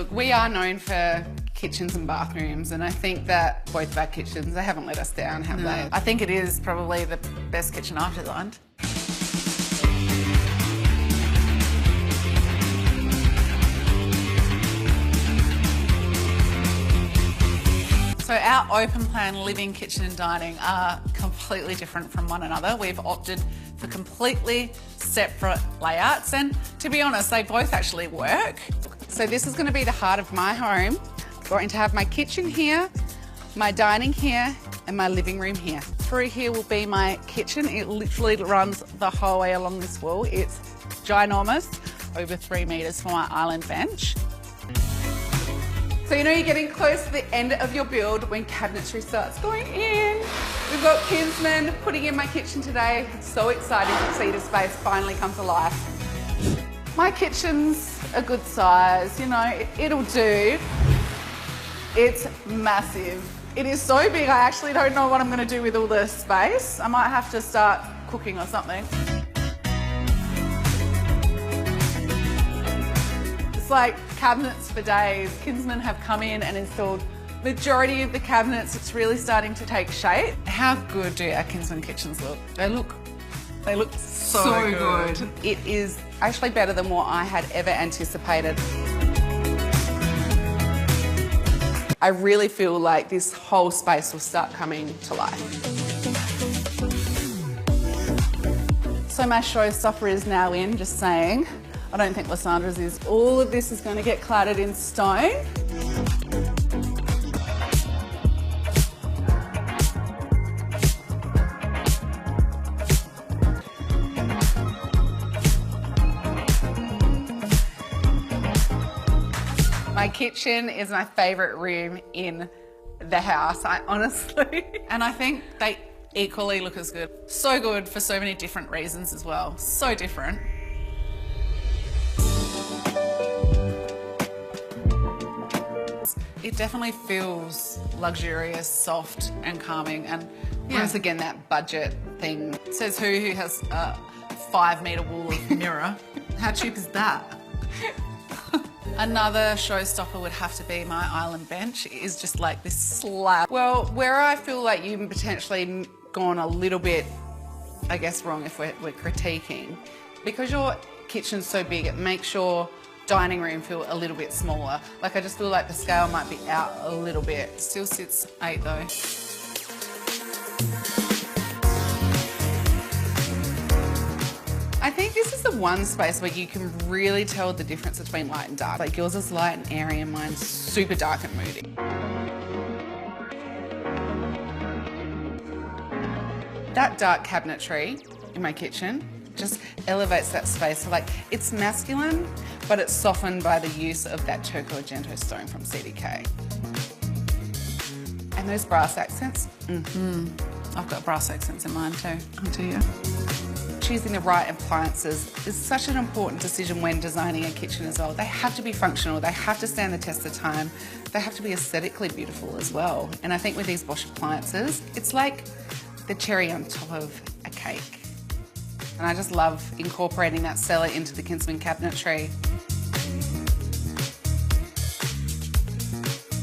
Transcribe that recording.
Look, we are known for kitchens and bathrooms, and I think that both of our kitchens, they haven't let us down, have they? I think it is probably the best kitchen I've designed. So our open plan living, kitchen and dining are completely different from one another. We've opted for completely separate layouts, and to be honest, they both actually work. So this is going to be the heart of my home. Going to have my kitchen here, my dining here, and my living room here. Through here will be my kitchen. It literally runs the whole way along this wall. It's ginormous, over 3 metres for my island bench. So you know you're getting close to the end of your build when cabinetry starts going in. We've got Kinsman putting in my kitchen today. So excited to see the space finally come to life. My kitchen's a good size, you know, it'll do. It's massive. It is so big, I actually don't know what I'm gonna do with all the space. I might have to start cooking or something. It's like cabinets for days. Kinsman have come in and installed majority of the cabinets. It's really starting to take shape. How good do our Kinsman kitchens look? They look so good. It is actually better than what I had ever anticipated. I really feel like this whole space will start coming to life. So my showstopper is now in, just saying. I don't think Lysandra's is. All of this is going to get cladded in stone. My kitchen is my favourite room in the house, honestly. And I think they equally look as good. So good for so many different reasons as well. So different. It definitely feels luxurious, soft and calming, and Once again, that budget thing. says who has a 5 metre wall of mirror. How cheap is that? Another showstopper would have to be my island bench. It is just like this slab. Well, where I feel like you've potentially gone a little bit, I guess, wrong if we're critiquing, because your kitchen's so big, it makes your dining room feel a little bit smaller. Like, I just feel like the scale might be out a little bit. Still sits 8 though. I think this is the one space where you can really tell the difference between light and dark. Like, yours is light and airy and mine's super dark and moody. That dark cabinetry in my kitchen just elevates that space. So, like, it's masculine, but it's softened by the use of that turquoise argento stone from CDK. And those brass accents. I've got brass accents in mine too. Oh dear. Choosing the right appliances is such an important decision when designing a kitchen as well. They have to be functional, they have to stand the test of time, they have to be aesthetically beautiful as well. And I think with these Bosch appliances, it's like the cherry on top of a cake. And I just love incorporating that cellar into the Kinsman cabinetry.